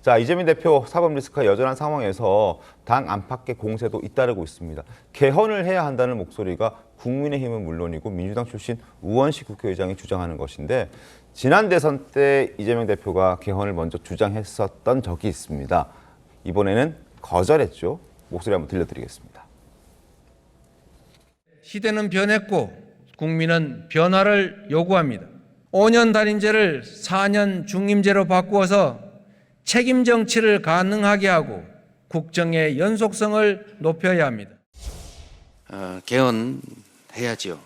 자, 이재명 대표 사법 리스크가 여전한 상황에서 당 안팎의 공세도 잇따르고 있습니다. 개헌을 해야 한다는 목소리가 국민의힘은 물론이고 민주당 출신 우원식 국회의장이 주장하는 것인데 지난 대선 때 이재명 대표가 개헌을 먼저 주장했었던 적이 있습니다. 이번에는 거절했죠. 목소리 한번 들려드리겠습니다. 시대는 변했고 국민은 변화를 요구합니다. 5년 단임제를 4년 중임제로 바꾸어서 책임 정치를 가능하게 하고 국정의 연속성을 높여야 합니다. 개헌해야지요.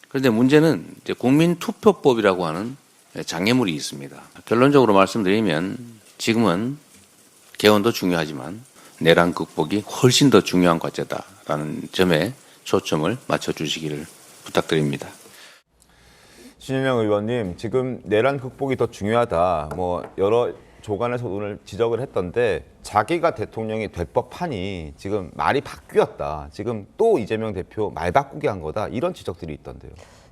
그런데 문제는 이제 국민투표법이라고 하는 장애물이 있습니다. 결론적으로 말씀드리면 지금은 개헌도 중요하지만 내란 극복이 훨씬 더 중요한 과제다라는 점에 초점을 맞춰주시기를 부탁드립니다. 신일영 의원님, 지금 내란 극복이 더 중요하다. 여러 조간에서 오늘 지적을 했던데 자기가 대통령이 될 법하니 지금 말이 바뀌었다. 지금 또 이재명 대표 말 바꾸게 한 거다. 이런 지적들이 있던데요.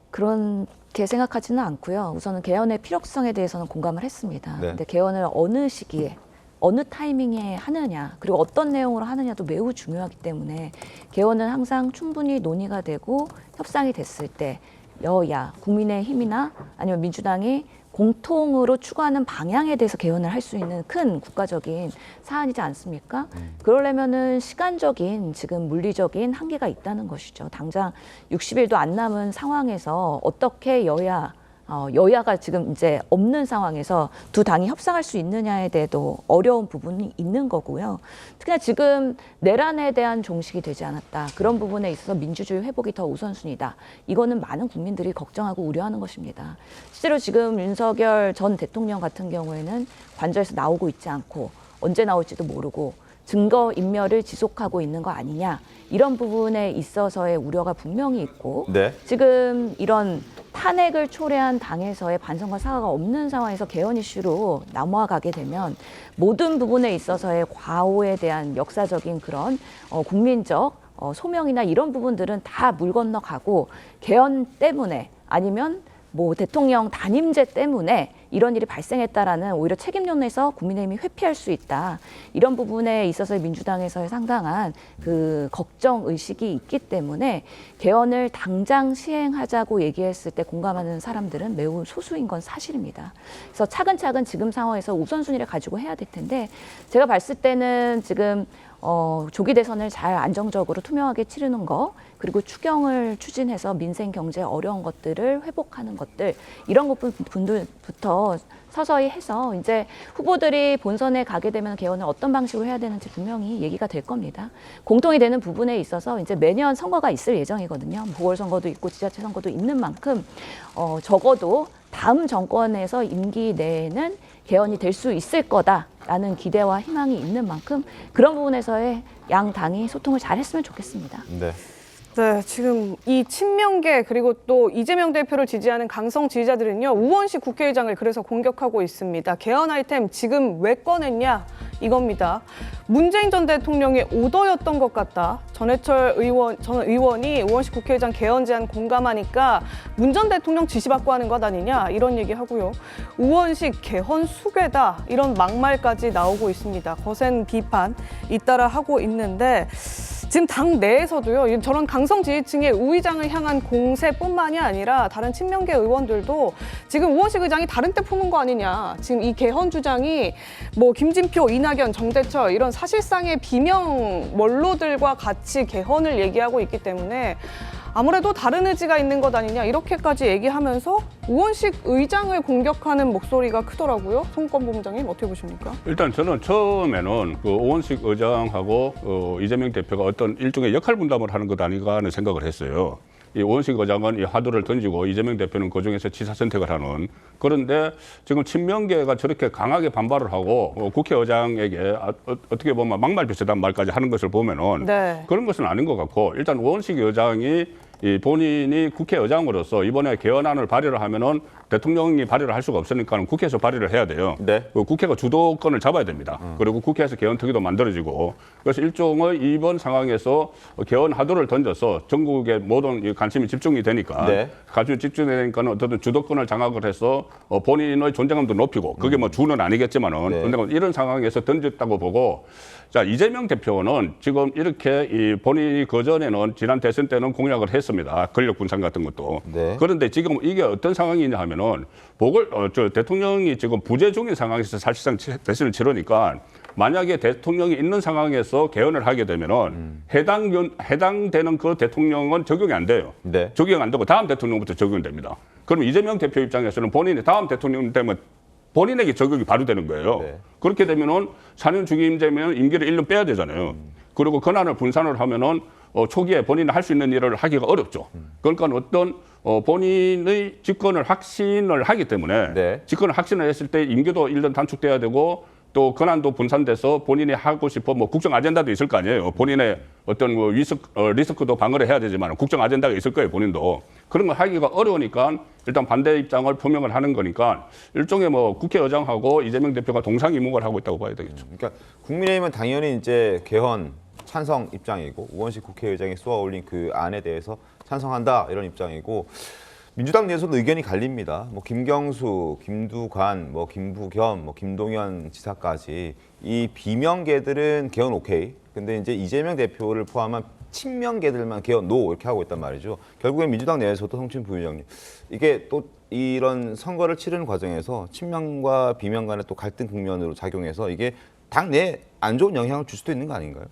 그렇게 생각하지는 않고요. 우선은 개헌의 필요성에 대해서는 공감을 했습니다. 네. 근데 개헌을 어느 시기에 어느 타이밍에 하느냐 그리고 어떤 내용으로 하느냐도 매우 중요하기 때문에 개헌은 항상 충분히 논의가 되고 협상이 됐을 때 여야, 국민의힘이나 아니면 민주당이 공통으로 추구하는 방향에 대해서 개헌을 할 수 있는 큰 국가적인 사안이지 않습니까? 그러려면은 시간적인 지금 물리적인 한계가 있다는 것이죠. 당장 60일도 안 남은 상황에서 어떻게 여야가 지금 이제 없는 상황에서 두 당이 협상할 수 있느냐에 대해도 어려운 부분이 있는 거고요. 특히나 지금 내란에 대한 종식이 되지 않았다. 그런 부분에 있어서 민주주의 회복이 더 우선순위다. 이거는 많은 국민들이 걱정하고 우려하는 것입니다. 실제로 지금 윤석열 전 대통령 같은 경우에는 관저에서 나오고 있지 않고 언제 나올지도 모르고 증거인멸을 지속하고 있는 거 아니냐. 이런 부분에 있어서의 우려가 분명히 있고 네. 지금 이런 탄핵을 초래한 당에서의 반성과 사과가 없는 상황에서 개헌 이슈로 넘어가게 되면 모든 부분에 있어서의 과오에 대한 역사적인 그런 국민적 소명이나 이런 부분들은 다 물 건너가고 개헌 때문에 아니면 대통령 단임제 때문에 이런 일이 발생했다라는 오히려 책임론에서 국민의힘이 회피할 수 있다. 이런 부분에 있어서 민주당에서의 상당한 그 걱정 의식이 있기 때문에 개헌을 당장 시행하자고 얘기했을 때 공감하는 사람들은 매우 소수인 건 사실입니다. 그래서 차근차근 지금 상황에서 우선순위를 가지고 해야 될 텐데 제가 봤을 때는 지금 조기 대선을 잘 안정적으로 투명하게 치르는 거 그리고 추경을 추진해서 민생 경제 어려운 것들을 회복하는 것들 이런 것들부터 서서히 해서 이제 후보들이 본선에 가게 되면 개헌을 어떤 방식으로 해야 되는지 분명히 얘기가 될 겁니다. 공통이 되는 부분에 있어서 이제 매년 선거가 있을 예정이거든요. 보궐선거도 있고 지자체 선거도 있는 만큼 적어도 다음 정권에서 임기 내에는 개헌이 될 수 있을 거다라는 기대와 희망이 있는 만큼 그런 부분에서의 양 당이 소통을 잘 했으면 좋겠습니다. 네. 네, 지금 이 친명계 그리고 또 이재명 대표를 지지하는 강성 지지자들은요. 우원식 국회의장을 그래서 공격하고 있습니다. 개헌 아이템 지금 왜 꺼냈냐 이겁니다. 문재인 전 대통령의 오더였던 것 같다. 전해철 전 의원이 우원식 국회의장 개헌 제안 공감하니까 문 전 대통령 지시받고 하는 것 아니냐 이런 얘기하고요. 우원식 개헌 수괴다 이런 막말까지 나오고 있습니다. 거센 비판 잇따라 하고 있는데 지금 당 내에서도요. 저런 강성 지지층의 우 의장을 향한 공세뿐만이 아니라 다른 친명계 의원들도 지금 우원식 의장이 다른 때 품은 거 아니냐. 지금 이 개헌 주장이 김진표, 이낙연, 정대철 이런 사실상의 비명 원로들과 같이 개헌을 얘기하고 있기 때문에 아무래도 다른 의지가 있는 것 아니냐 이렇게까지 얘기하면서 우원식 의장을 공격하는 목소리가 크더라고요. 송권 본부장님 어떻게 보십니까? 일단 저는 처음에는 우원식 의장하고 이재명 대표가 어떤 일종의 역할 분담을 하는 것 아닌가 하는 생각을 했어요. 이 우원식 의장은 이 화두를 던지고 이재명 대표는 그중에서 지사 선택을 하는. 그런데 지금 친명계가 저렇게 강하게 반발을 하고 국회의장에게 어떻게 보면 막말 비슷한 말까지 하는 것을 보면은 네. 그런 것은 아닌 것 같고 일단 우원식 의장이 이 본인이 국회의장으로서 이번에 개헌안을 발의를 하면은 대통령이 발의를 할 수가 없으니까 국회에서 발의를 해야 돼요. 네. 그 국회가 주도권을 잡아야 됩니다. 그리고 국회에서 개헌특위도 만들어지고 그래서 일종의 이번 상황에서 개헌 하도를 던져서 전국의 모든 이 관심이 집중이 되니까 네. 관심이 집중이 되니까 어떤 주도권을 장악을 해서 본인의 존재감도 높이고 그게 뭐 주는 아니겠지만은 네. 근데 이런 상황에서 던졌다고 보고 자 이재명 대표는 지금 이렇게 이 본인이 그전에는 지난 대선 때는 공약을 했습니다. 권력 분산 같은 것도. 네. 그런데 지금 이게 어떤 상황이냐 하면은 대통령이 지금 부재 중인 상황에서 사실상 대선을 치르니까 만약에 대통령이 있는 상황에서 개헌을 하게 되면은 해당되는 그 대통령은 적용이 안 돼요. 네. 적용 안 되고 다음 대통령부터 적용됩니다. 그럼 이재명 대표 입장에서는 본인이 다음 대통령 되면 본인에게 적용이 바로 되는 거예요. 네. 그렇게 되면은 4년 중임제면 임기를 1년 빼야 되잖아요. 그리고 권한을 분산을 하면은 초기에 본인이 할 수 있는 일을 하기가 어렵죠. 그러니까 어떤 본인의 집권을 확신을 하기 때문에 네. 집권을 확신을 했을 때 임기도 1년 단축돼야 되고 또 권한도 분산돼서 본인이 하고 싶어 뭐 국정 아젠다도 있을 거 아니에요. 본인의 어떤 뭐 리스크도 방어를 해야 되지만 국정 아젠다가 있을 거예요. 본인도. 그런 걸 하기가 어려우니까 일단 반대 입장을 표명을 하는 거니까 일종의 뭐 국회의장하고 이재명 대표가 동상이몽을 하고 있다고 봐야 되겠죠. 그러니까 국민의힘은 당연히 이제 개헌 찬성 입장이고 우원식 국회의장이 쏘아 올린 그 안에 대해서 찬성한다 이런 입장이고 민주당 내에서도 의견이 갈립니다. 뭐 김경수, 김두관, 뭐 김부겸, 뭐 김동연 지사까지 이 비명계들은 개헌 오케이. 근데 이제 이재명 대표를 포함한 친명계들만 개헌 노 이렇게 하고 있단 말이죠. 결국엔 민주당 내에서도 성춘 부위원장님 이게 또 이런 선거를 치르는 과정에서 친명과 비명 간의 또 갈등 국면으로 작용해서 이게 당내에 안 좋은 영향을 줄 수도 있는 거 아닌가요?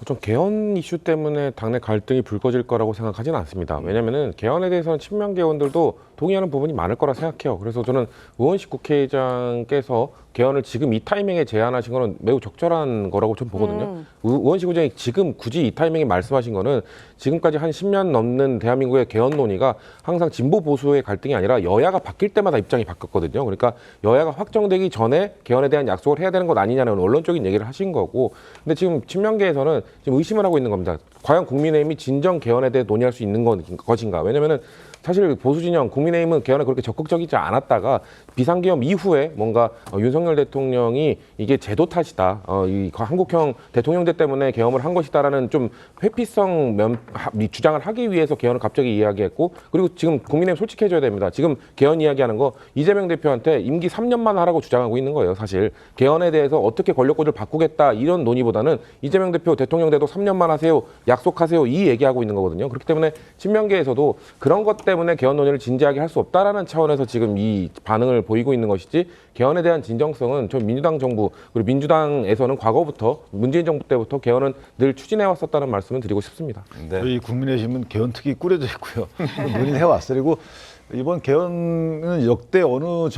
좀 개헌 이슈 때문에 당내 갈등이 불거질 거라고 생각하지는 않습니다. 왜냐하면 개헌에 대해서는 친명 개헌들도 동의하는 부분이 많을 거라 생각해요. 그래서 저는 우원식 국회의장께서 개헌을 지금 이 타이밍에 제안하신 거는 매우 적절한 거라고 좀 보거든요. 우원식 의장이 지금 굳이 이 타이밍에 말씀하신 거는 지금까지 한 10년 넘는 대한민국의 개헌 논의가 항상 진보 보수의 갈등이 아니라 여야가 바뀔 때마다 입장이 바뀌었거든요. 그러니까 여야가 확정되기 전에 개헌에 대한 약속을 해야 되는 것 아니냐는 원론적인 얘기를 하신 거고, 근데 지금 친명계에서는 지금 의심을 하고 있는 겁니다. 과연 국민의힘이 진정 개헌에 대해 논의할 수 있는 것인가? 왜냐면은 사실 보수 진영 국민의힘은 개헌에 그렇게 적극적이지 않았다가 비상계엄 이후에 뭔가 윤석열 대통령이 이게 제도 탓이다, 이 한국형 대통령제 때문에 개헌을 한 것이다라는 좀 회피성 주장을 하기 위해서 개헌을 갑자기 이야기했고, 그리고 지금 국민의힘 솔직해져야 됩니다. 지금 개헌 이야기하는 거 이재명 대표한테 임기 3년만 하라고 주장하고 있는 거예요. 사실 개헌에 대해서 어떻게 권력구조를 바꾸겠다 이런 논의보다는 이재명 대표 대통령 돼도 3년만 하세요, 약속하세요 이 얘기하고 있는 거거든요. 그렇기 때문에 친명계에서도 그런 것 때문에 개헌 논의를 진지하게 할 수 없다라는 차원에서 지금 이 반응을 보이고 있는 것이지, 개헌에 대한 진정성은 전 민주당 정부 그리고 민주당에서는 과거부터 문재인 정부 때부터 개헌은 늘 추진해 왔었다는 말씀을 드리고 싶습니다. 네. 저희 국민의힘은 개헌특위 꾸려져 있고요. 논의를 해왔어요. 그리고 이번 개헌은 역대 어느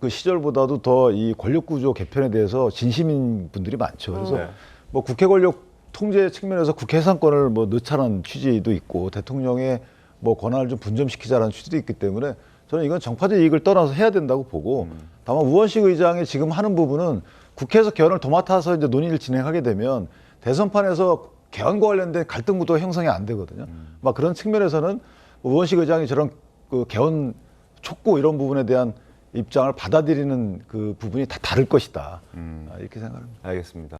그 시절보다도 더 이 권력구조 개편에 대해서 진심인 분들이 많죠. 그래서 네. 뭐 국회 권력 통제 측면에서 국회 해산권을 뭐 넣자는 취지도 있고 대통령의 뭐 권한을 좀 분점시키자라는 취지도 있기 때문에 저는 이건 정파적 이익을 떠나서 해야 된다고 보고, 다만 우원식 의장이 지금 하는 부분은 국회에서 개헌을 도맡아서 이제 논의를 진행하게 되면 대선판에서 개헌과 관련된 갈등 구도가 형성이 안 되거든요. 막 그런 측면에서는 우원식 의장이 저런 그 개헌 촉구 이런 부분에 대한 입장을 받아들이는 그 부분이 다 다를 것이다. 이렇게 생각합니다. 알겠습니다.